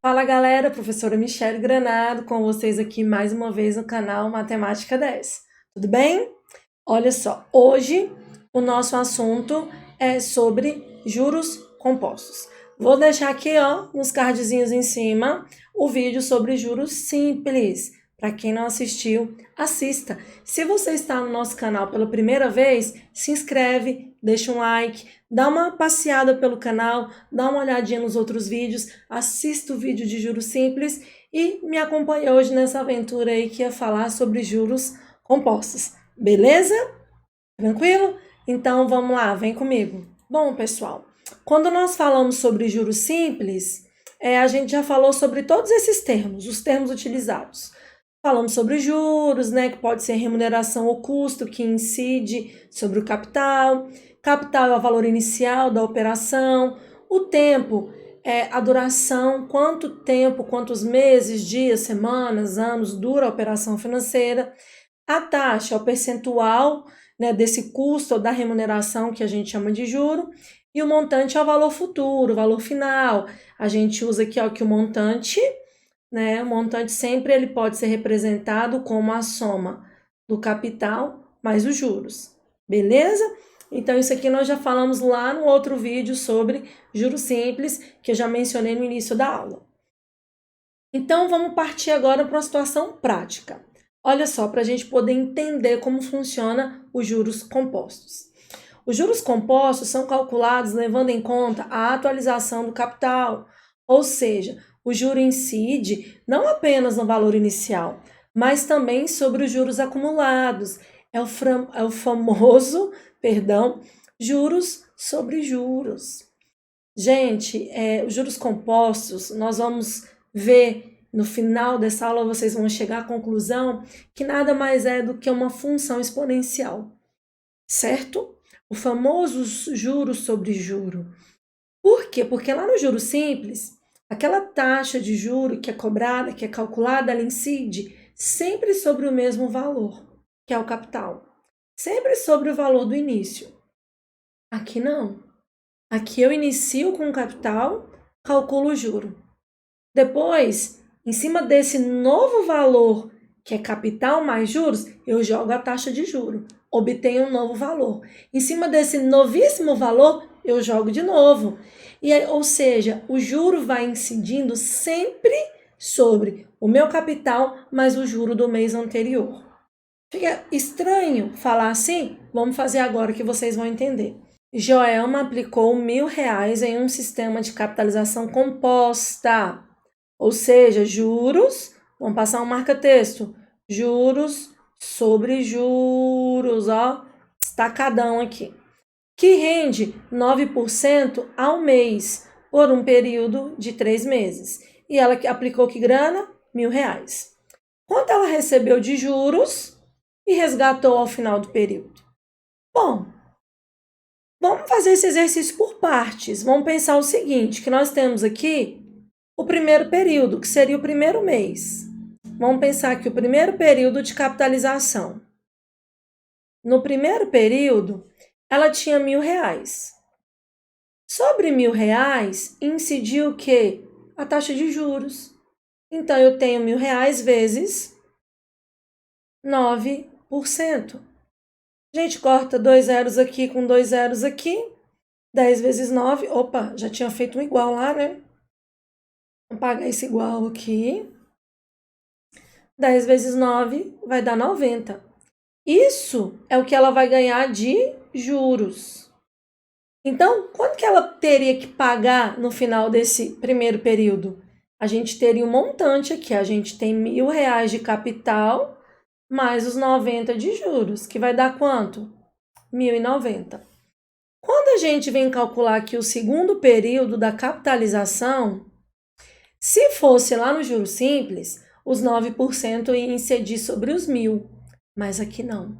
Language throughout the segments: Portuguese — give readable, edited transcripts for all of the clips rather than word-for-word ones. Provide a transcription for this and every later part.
Fala galera, professora Michele Granado com vocês aqui mais uma vez no canal Matemática 10. Tudo bem? Olha só, hoje o nosso assunto é sobre juros compostos. Vou deixar aqui, ó, nos cardzinhos em cima, o vídeo sobre juros simples. Para quem não assistiu, assista. Se você está no nosso canal pela primeira vez, se inscreve, deixa um like, dá uma passeada pelo canal, dá uma olhadinha nos outros vídeos, assista o vídeo de juros simples e me acompanhe hoje nessa aventura aí que ia falar sobre juros compostos. Beleza? Tranquilo? Então vamos lá, vem comigo. Bom, pessoal, quando nós falamos sobre juros simples, a gente já falou sobre todos esses termos, os termos utilizados. Falamos sobre juros, né, que pode ser remuneração ou custo, que incide sobre o capital. Capital é o valor inicial da operação. O tempo é a duração, quanto tempo, quantos meses, dias, semanas, anos dura a operação financeira. A taxa é o percentual, né, desse custo ou da remuneração que a gente chama de juro. E o montante é o valor futuro, o valor final. A gente usa aqui, ó, que o montante, né, o montante sempre ele pode ser representado como a soma do capital mais os juros. Beleza? Então, isso aqui nós já falamos lá no outro vídeo sobre juros simples, que eu já mencionei no início da aula. Então, vamos partir agora para uma situação prática. Olha só, para a gente poder entender como funciona os juros compostos. Os juros compostos são calculados levando em conta a atualização do capital, ou seja, o juro incide não apenas no valor inicial, mas também sobre os juros acumulados. É o famoso, juros sobre juros. Gente, os juros compostos, nós vamos ver no final dessa aula, vocês vão chegar à conclusão que nada mais é do que uma função exponencial, certo? O famoso juros sobre juro. Por quê? Porque lá no juro simples, aquela taxa de juro que é cobrada, que é calculada, ela incide sempre sobre o mesmo valor, que é o capital. Sempre sobre o valor do início. Aqui não. Aqui eu inicio com o capital, calculo o juro. Depois, em cima desse novo valor, que é capital mais juros, eu jogo a taxa de juro, obtenho um novo valor. Em cima desse novíssimo valor, eu jogo de novo. Ou seja, o juro vai incidindo sempre sobre o meu capital mais o juro do mês anterior. Fica estranho falar assim? Vamos fazer agora que vocês vão entender. Joelma aplicou R$ 1.000 em um sistema de capitalização composta, ou seja, juros, vamos passar um marca-texto, juros sobre juros, ó, estacadão aqui, que rende 9% ao mês, por um período de 3 meses. E ela aplicou que grana? R$ 1.000. Quanto ela recebeu de juros e resgatou ao final do período? Bom, vamos fazer esse exercício por partes. Vamos pensar o seguinte, que nós temos aqui o primeiro período, que seria o primeiro mês. Vamos pensar aqui o primeiro período de capitalização. No primeiro período, ela tinha R$ 1.000. Sobre R$ 1.000, incidiu o quê? A taxa de juros. Então, eu tenho R$ 1.000 vezes 9%. Gente, corta 2 zeros aqui com 2 zeros aqui. 10 vezes 9. Opa, já tinha feito um igual lá, né? Vamos pagar esse igual aqui. 10 vezes 9 vai dar 90. Isso é o que ela vai ganhar de juros. Então, quanto que ela teria que pagar no final desse primeiro período? A gente teria um montante aqui. A gente tem R$ 1.000 de capital mais os 90 de juros, que vai dar quanto? 1.090. Quando a gente vem calcular aqui o segundo período da capitalização, se fosse lá no juro simples, os 9% iam incidir sobre os 1.000, mas aqui não.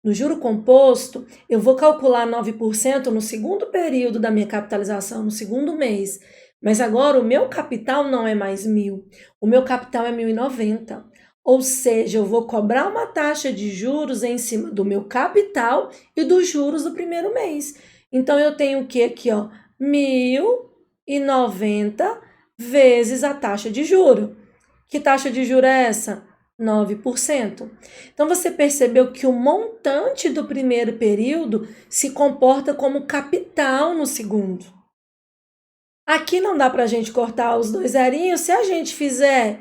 No juro composto, eu vou calcular 9% no segundo período da minha capitalização, no segundo mês, mas agora o meu capital não é mais 1.000, o meu capital é 1.090. Ou seja, eu vou cobrar uma taxa de juros em cima do meu capital e dos juros do primeiro mês. Então, eu tenho o que aqui, ó? 1.090 vezes a taxa de juro. Que taxa de juro é essa? 9%. Então, você percebeu que o montante do primeiro período se comporta como capital no segundo. Aqui não dá para a gente cortar os dois zerinhos. Se a gente fizer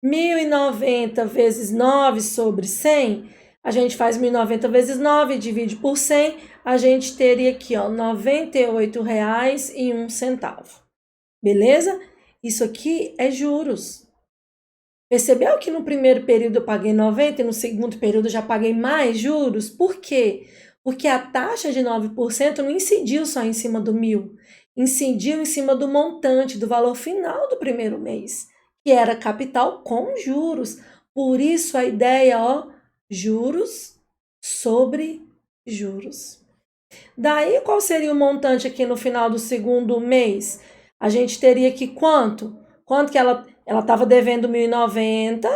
1.090 vezes 9 sobre 100, a gente faz 1.090 vezes 9 e divide por 100, a gente teria aqui, ó, R$ 98,01. Beleza? Isso aqui é juros. Percebeu que no primeiro período eu paguei 90 e no segundo período eu já paguei mais juros? Por quê? Porque a taxa de 9% não incidiu só em cima do 1.000, incidiu em cima do montante, do valor final do primeiro mês, que era capital com juros. Por isso a ideia, ó, juros sobre juros. Daí, qual seria o montante aqui no final do segundo mês? A gente teria que quanto? Quanto que ela estava devendo 1.090,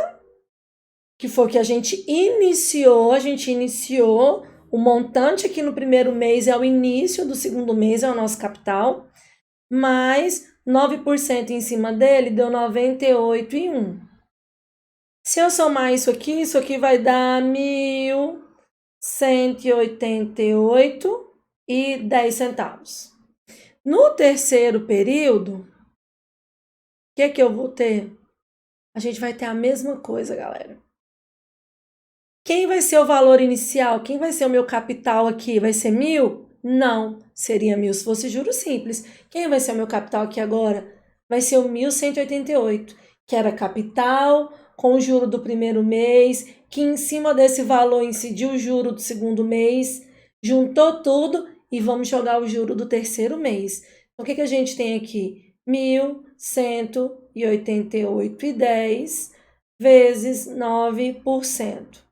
que foi o que a gente iniciou o montante aqui no primeiro mês é o início do segundo mês, é o nosso capital, mais 9% em cima dele deu 98,1. Se eu somar isso aqui vai dar 1.188,10. No terceiro período, o que eu vou ter? A gente vai ter a mesma coisa, galera. Quem vai ser o valor inicial? Quem vai ser o meu capital aqui? Vai ser 1.000? Não, seria 1.000 se fosse juros simples. Quem vai ser o meu capital aqui agora? Vai ser o 1.188, que era capital com o juro do primeiro mês, que em cima desse valor incidiu o juro do segundo mês, juntou tudo e vamos jogar o juro do terceiro mês. Então, o que a gente tem aqui? 1.188,10 vezes 9%.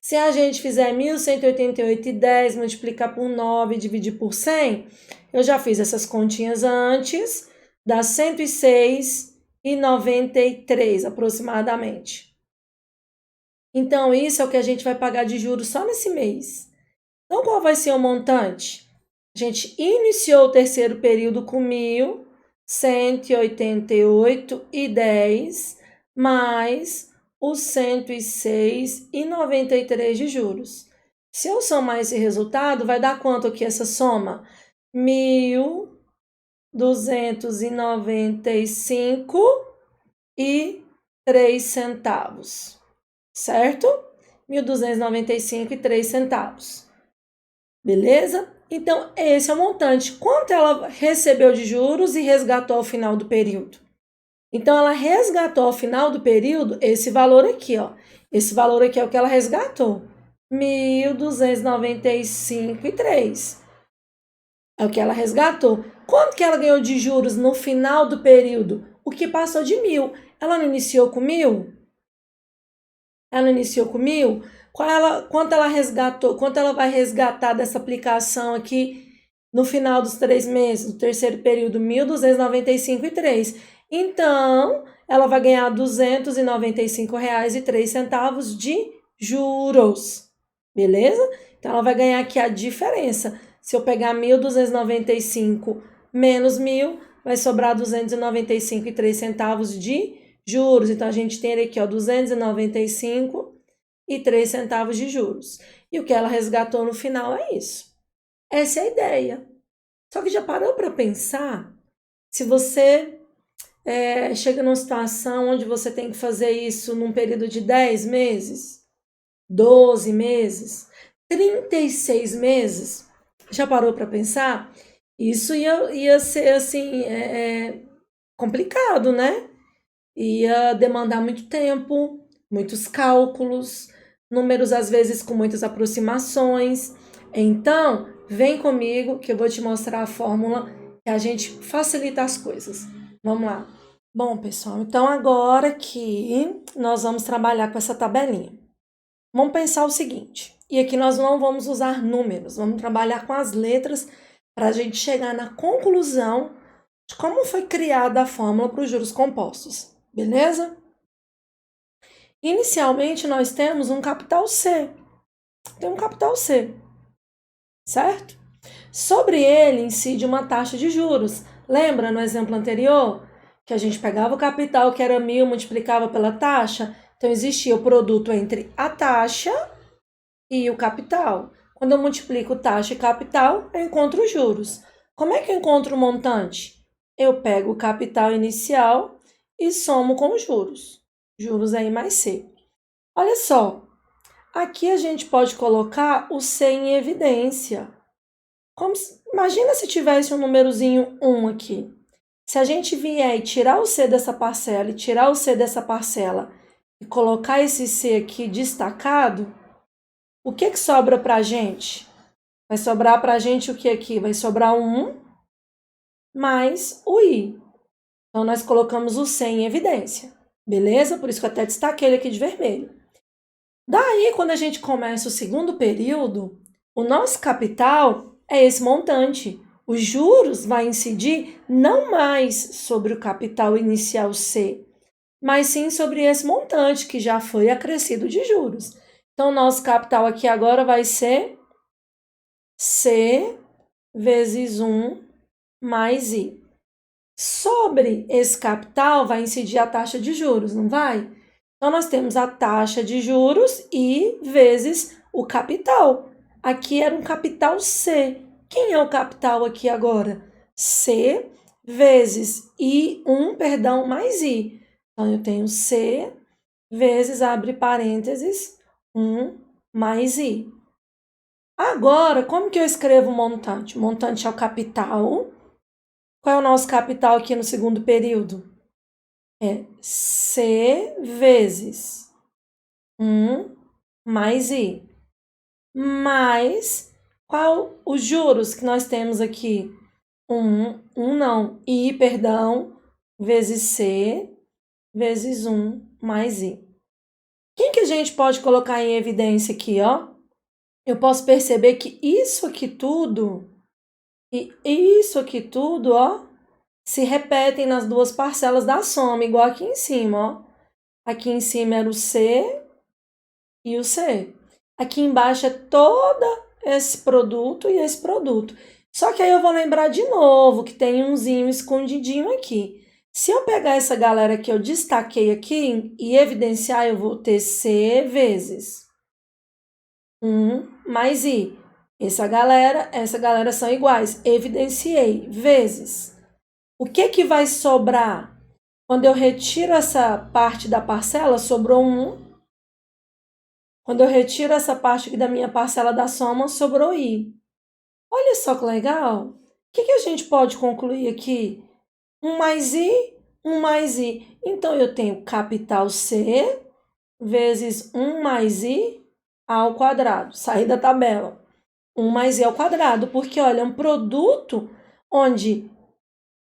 Se a gente fizer 1.188,10 multiplicar por 9 e dividir por 100, eu já fiz essas continhas antes, dá 106,93 aproximadamente. Então, isso é o que a gente vai pagar de juros só nesse mês. Então, qual vai ser o montante? A gente iniciou o terceiro período com 1.188,10 mais os 106,93 de juros. Se eu somar esse resultado, vai dar quanto aqui essa soma? 1.295,03, certo? 1.295,03. Beleza? Então, esse é o montante. Quanto ela recebeu de juros e resgatou ao final do período? Então, ela resgatou ao final do período esse valor aqui, ó. Esse valor aqui é o que ela resgatou. 1.295,03. É o que ela resgatou. Quanto que ela ganhou de juros no final do período? O que passou de 1.000. Ela não iniciou com 1.000? Ela não iniciou com 1.000? Quanto ela resgatou? Quanto ela vai resgatar dessa aplicação aqui no final dos 3 meses, do terceiro período? 1.295,03. Então, ela vai ganhar R$ 295,03 de juros. Beleza? Então, ela vai ganhar aqui a diferença. Se eu pegar 1.295 menos 1.000, vai sobrar R$ 295,03 de juros. Então, a gente tem aqui, ó, 295,03 de juros. E o que ela resgatou no final é isso. Essa é a ideia. Só que já parou para pensar? Se você chega numa situação onde você tem que fazer isso num período de 10 meses, 12 meses, 36 meses, já parou para pensar? Isso ia ser assim, complicado, né? Ia demandar muito tempo, muitos cálculos, números às vezes com muitas aproximações. Então, vem comigo que eu vou te mostrar a fórmula que a gente facilita as coisas. Vamos lá. Bom, pessoal, então agora que nós vamos trabalhar com essa tabelinha. Vamos pensar o seguinte, e aqui nós não vamos usar números, vamos trabalhar com as letras para a gente chegar na conclusão de como foi criada a fórmula para os juros compostos, beleza? Inicialmente, nós temos um capital C. Tem um capital C, certo? Sobre ele incide uma taxa de juros. Lembra no exemplo anterior que a gente pegava o capital, que era 1.000, multiplicava pela taxa. Então, existia o produto entre a taxa e o capital. Quando eu multiplico taxa e capital, eu encontro os juros. Como é que eu encontro o montante? Eu pego o capital inicial e somo com os juros. Juros aí mais C. Olha só, aqui a gente pode colocar o C em evidência. Imagina se tivesse um númerozinho 1 aqui. Se a gente vier e tirar o C dessa parcela e tirar o C dessa parcela e colocar esse C aqui destacado, o que sobra para a gente? Vai sobrar para a gente o que aqui? Vai sobrar um 1 mais o I. Então, nós colocamos o C em evidência. Beleza? Por isso que eu até destaquei ele aqui de vermelho. Daí, quando a gente começa o segundo período, o nosso capital é esse montante. Os juros vai incidir não mais sobre o capital inicial C, mas sim sobre esse montante que já foi acrescido de juros. Então, nosso capital aqui agora vai ser C vezes 1 mais I. Sobre esse capital vai incidir a taxa de juros, não vai? Então, nós temos a taxa de juros I vezes o capital. Aqui era um capital C. Quem é o capital aqui agora? C vezes I1, mais I. Então, eu tenho C vezes, abre parênteses, 1 mais I. Agora, como que eu escrevo o montante? O montante é o capital. Qual é o nosso capital aqui no segundo período? É C vezes 1 mais I. Mais, qual os juros que nós temos aqui? I, vezes C, vezes 1 mais I. Quem que a gente pode colocar em evidência aqui, ó? Eu posso perceber que isso aqui tudo e isso aqui tudo, ó, se repetem nas duas parcelas da soma, igual aqui em cima, ó. Aqui em cima era o C e o C. Aqui embaixo é todo esse produto e esse produto. Só que aí eu vou lembrar de novo que tem umzinho escondidinho aqui. Se eu pegar essa galera que eu destaquei aqui e evidenciar, eu vou ter C vezes 1 mais I. Essa galera são iguais. Evidenciei, vezes. O que vai sobrar? Quando eu retiro essa parte da parcela, sobrou 1. Quando eu retiro essa parte aqui da minha parcela da soma, sobrou I. Olha só que legal. O que a gente pode concluir aqui? 1 mais I, 1 mais I. Então, eu tenho capital C vezes 1 mais I ao quadrado. Saí da tabela. 1 mais I ao quadrado, porque, olha, é um produto onde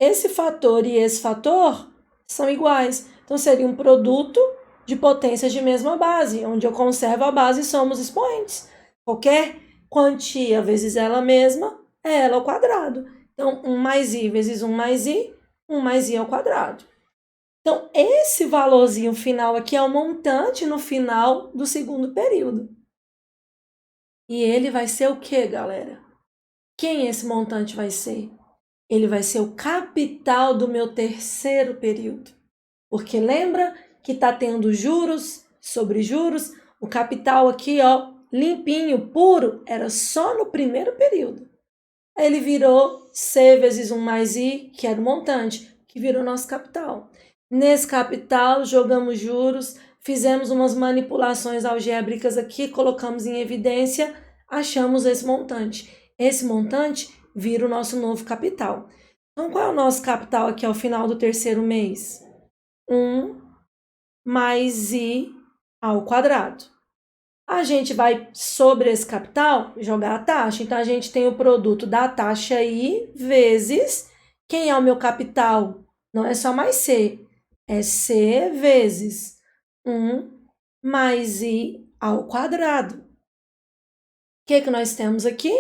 esse fator e esse fator são iguais. Então, seria um produto de potências de mesma base, onde eu conservo a base e somos expoentes. Qualquer quantia vezes ela mesma é ela ao quadrado. Então, 1 mais I vezes 1 mais I, 1 mais I ao quadrado. Então, esse valorzinho final aqui é o montante no final do segundo período. E ele vai ser o quê, galera? Quem esse montante vai ser? Ele vai ser o capital do meu terceiro período. Porque lembra que está tendo juros sobre juros? O capital aqui, ó, limpinho, puro, era só no primeiro período. Aí ele virou C vezes 1 mais I, que era o montante, que virou nosso capital. Nesse capital, jogamos juros, fizemos umas manipulações algébricas aqui, colocamos em evidência, achamos esse montante. Esse montante vira o nosso novo capital. Então, qual é o nosso capital aqui ao final do terceiro mês? 1 mais I ao quadrado. A gente vai, sobre esse capital, jogar a taxa. Então, a gente tem o produto da taxa I vezes... Quem é o meu capital? Não é só mais C. É C vezes 1 mais I ao quadrado. O que nós temos aqui?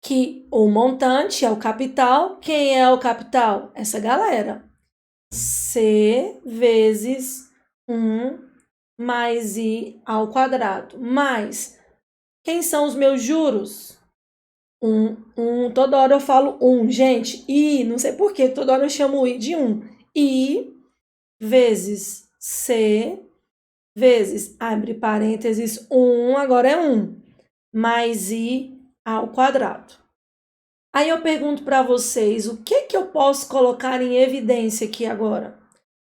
Que o montante é o capital. Quem é o capital? Essa galera. C vezes 1 mais I ao quadrado. Mais, quem são os meus juros? Toda hora eu falo 1. Gente, I, não sei por que, toda hora eu chamo I de 1. I vezes C vezes, abre parênteses, 1, agora é 1, mais I ao quadrado. Aí eu pergunto para vocês, o que eu posso colocar em evidência aqui agora?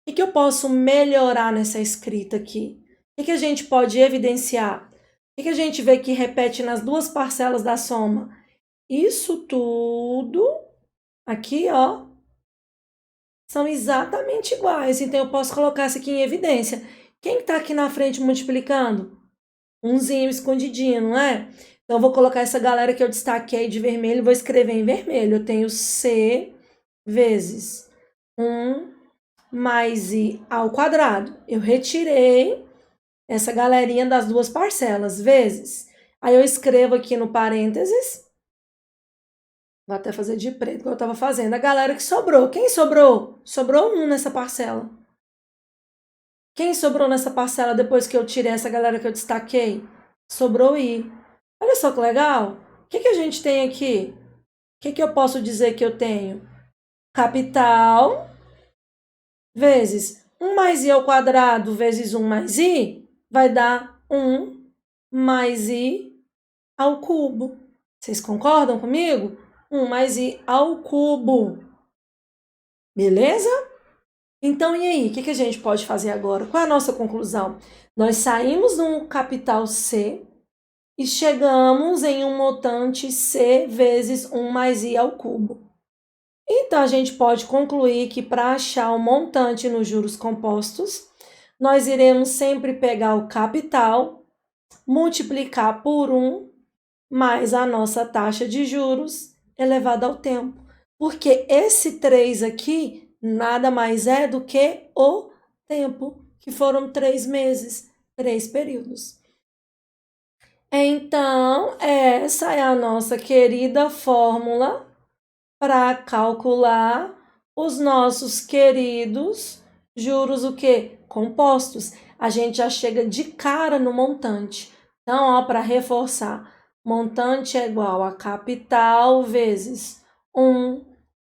O que eu posso melhorar nessa escrita aqui? O que a gente pode evidenciar? O que a gente vê que repete nas duas parcelas da soma? Isso tudo aqui, ó, são exatamente iguais. Então, eu posso colocar isso aqui em evidência. Quem está aqui na frente multiplicando? Umzinho escondidinho, não é? Então, eu vou colocar essa galera que eu destaquei de vermelho, vou escrever em vermelho. Eu tenho C vezes 1 mais I ao quadrado. Eu retirei essa galerinha das duas parcelas, vezes. Aí eu escrevo aqui no parênteses. Vou até fazer de preto, que eu estava fazendo. A galera que sobrou. Quem sobrou? Sobrou 1 nessa parcela. Quem sobrou nessa parcela depois que eu tirei essa galera que eu destaquei? Sobrou I. Olha só que legal. O que a gente tem aqui? O que eu posso dizer que eu tenho? Capital vezes 1 mais I ao quadrado vezes 1 mais I vai dar 1 mais I ao cubo. Vocês concordam comigo? 1 mais I ao cubo. Beleza? Então, e aí? O que a gente pode fazer agora? Qual é a nossa conclusão? Nós saímos no capital C e chegamos em um montante C vezes 1 mais I ao cubo. Então, a gente pode concluir que para achar o montante nos juros compostos, nós iremos sempre pegar o capital, multiplicar por 1, mais a nossa taxa de juros elevada ao tempo. Porque esse 3 aqui nada mais é do que o tempo, que foram 3 meses, 3 períodos. Então, essa é a nossa querida fórmula para calcular os nossos queridos juros o quê? Compostos. A gente já chega de cara no montante. Então, ó, para reforçar, montante é igual a capital vezes 1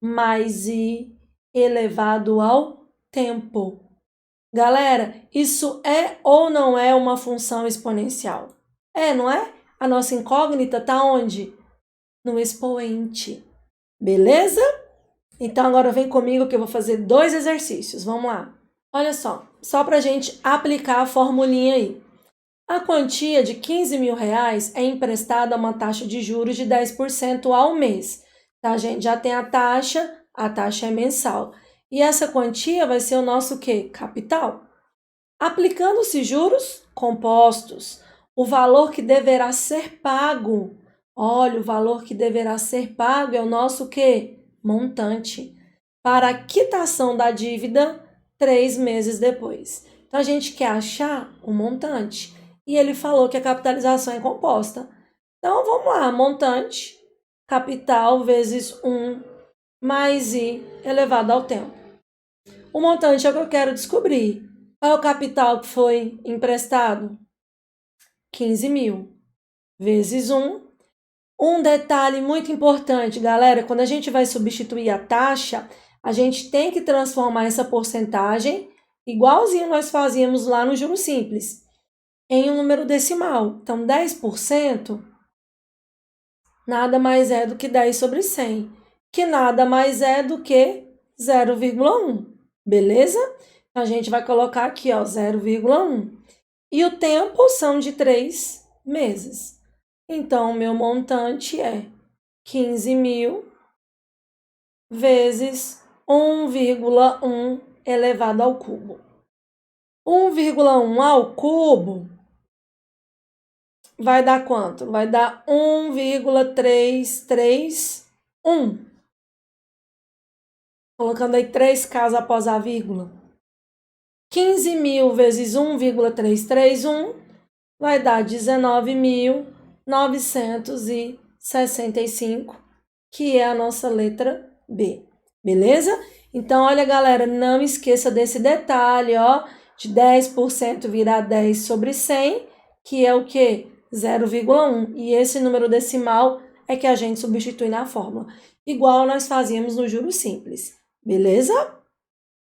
mais I elevado ao tempo. Galera, isso é ou não é uma função exponencial? É, não é? A nossa incógnita está onde? No expoente. Beleza? Então, agora vem comigo que eu vou fazer 2 exercícios. Vamos lá. Olha só para a gente aplicar a formulinha aí. A quantia de 15 mil reais é emprestada a uma taxa de juros de 10% ao mês. Tá, gente? Já tem a taxa é mensal. E essa quantia vai ser o nosso quê? Capital. Aplicando-se juros compostos, o valor que deverá ser pago. Olha, o valor que deverá ser pago é o nosso quê? Montante. Para a quitação da dívida 3 meses depois. Então, a gente quer achar o montante. E ele falou que a capitalização é composta. Então, vamos lá. Montante, capital vezes 1 mais I elevado ao tempo. O montante é o que eu quero descobrir. Qual é o capital que foi emprestado? 15 mil vezes 1. Um detalhe muito importante, galera, quando a gente vai substituir a taxa, a gente tem que transformar essa porcentagem, igualzinho nós fazíamos lá no juro simples, em um número decimal. Então, 10% nada mais é do que 10 sobre 100, que nada mais é do que 0,1, beleza? A gente vai colocar aqui, ó, 0,1. E o tempo são de 3 meses. Então, o meu montante é 15 mil vezes 1,1 elevado ao cubo. 1,1 ao cubo vai dar quanto? Vai dar 1,331. Colocando aí 3 casas após a vírgula. 15 mil vezes 1,331 vai dar 19.965, que é a nossa letra B. Beleza? Então, olha, galera, não esqueça desse detalhe, ó, de 10% virar 10 sobre 100, que é o quê? 0,1. E esse número decimal é que a gente substitui na fórmula, igual nós fazíamos no juros simples. Beleza?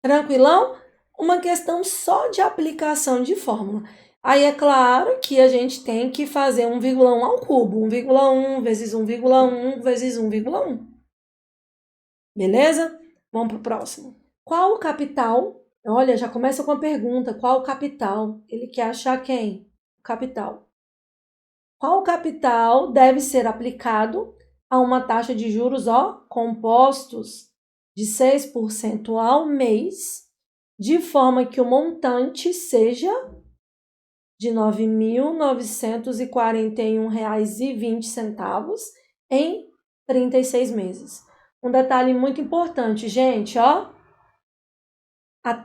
Tranquilão? Uma questão só de aplicação de fórmula. Aí é claro que a gente tem que fazer 1,1 ao cubo. 1,1 vezes 1,1 vezes 1,1. Beleza? Vamos para o próximo. Qual o capital? Olha, já começa com a pergunta. Qual o capital? Ele quer achar quem? O capital. Qual capital deve ser aplicado a uma taxa de juros compostos de 6% ao mês, de forma que o montante seja de R$ 9.941,20 em 36 meses. Um detalhe muito importante, gente, a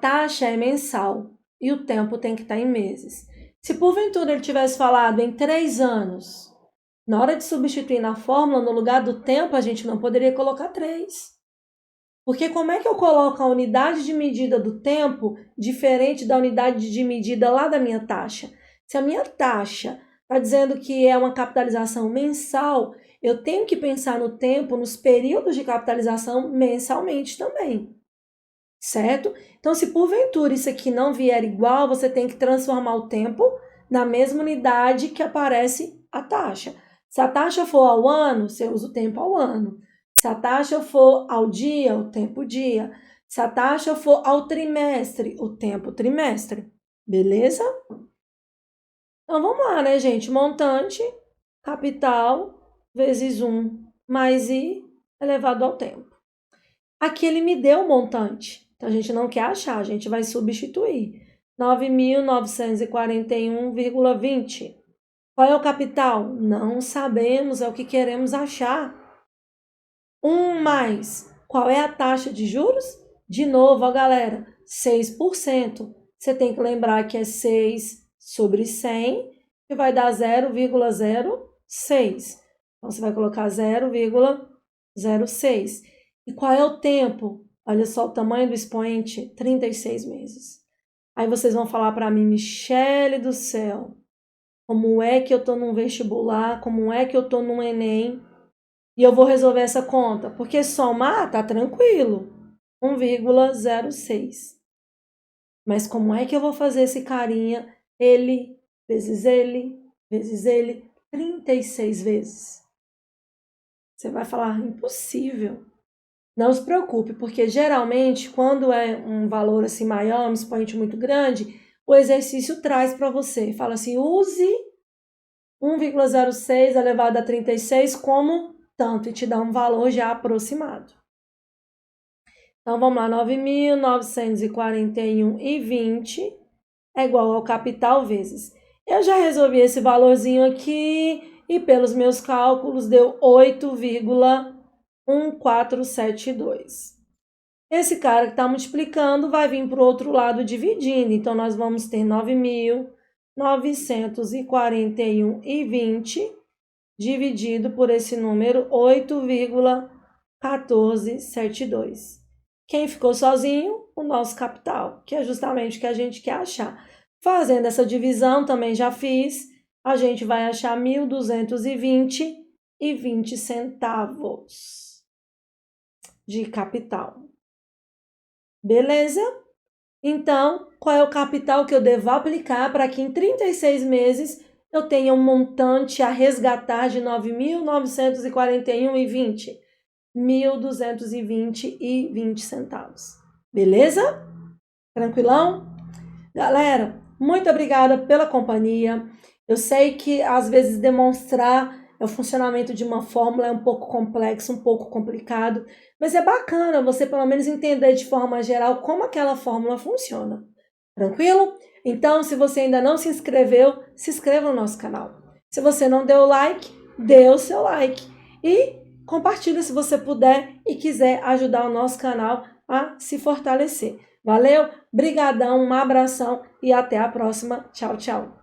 taxa é mensal e o tempo tem que estar em meses. Se porventura ele tivesse falado em 3 anos, na hora de substituir na fórmula, no lugar do tempo, a gente não poderia colocar 3. Porque como é que eu coloco a unidade de medida do tempo diferente da unidade de medida lá da minha taxa? Se a minha taxa está dizendo que é uma capitalização mensal, eu tenho que pensar no tempo, nos períodos de capitalização mensalmente também. Certo? Então, se porventura isso aqui não vier igual, você tem que transformar o tempo na mesma unidade que aparece a taxa. Se a taxa for ao ano, você usa o tempo ao ano. Se a taxa for ao dia, o tempo dia. Se a taxa for ao trimestre, o tempo trimestre. Beleza? Então, vamos lá, né, gente? Montante, capital, vezes 1, mais I, elevado ao tempo. Aqui ele me deu o montante. Então, a gente não quer achar, a gente vai substituir. 9.941,20. Qual é o capital? Não sabemos, é o que queremos achar. 1 mais. Qual é a taxa de juros? De novo, galera, 6%. Você tem que lembrar que é 6 sobre 100, que vai dar 0,06. Então, você vai colocar 0,06. E qual é o tempo? Olha só o tamanho do expoente, 36 meses. Aí vocês vão falar para mim, Michele do céu, como é que eu estou num vestibular, como é que eu estou num Enem, e eu vou resolver essa conta? Porque somar tá tranquilo, 1,06. Mas como é que eu vou fazer esse carinha, ele, vezes 36 vezes? Você vai falar, impossível. Não se preocupe, porque geralmente quando é um valor assim maior, um expoente muito grande, o exercício traz para você. Fala assim, use 1,06 elevado a 36 como tanto e te dá um valor já aproximado. Então vamos lá, 9.941,20 é igual ao capital vezes. Eu já resolvi esse valorzinho aqui e pelos meus cálculos deu 8,1472. Esse cara que está multiplicando vai vir para o outro lado dividindo. Então, nós vamos ter 9.941,20 dividido por esse número 8,1472. Quem ficou sozinho? O nosso capital, que é justamente o que a gente quer achar. Fazendo essa divisão, também já fiz, a gente vai achar 1.220,20 centavos de capital. Beleza? Então, qual é o capital que eu devo aplicar para que em 36 meses eu tenha um montante a resgatar de 9.941,20? R$ 1.220,20 centavos. Beleza? Tranquilão? Galera, muito obrigada pela companhia. Eu sei que às vezes demonstrar o funcionamento de uma fórmula é um pouco complexo, um pouco complicado, mas é bacana você pelo menos entender de forma geral como aquela fórmula funciona. Tranquilo? Então, se você ainda não se inscreveu, se inscreva no nosso canal. Se você não deu o like, dê o seu like. E compartilhe se você puder e quiser ajudar o nosso canal a se fortalecer. Valeu? Brigadão, um abração e até a próxima. Tchau, tchau.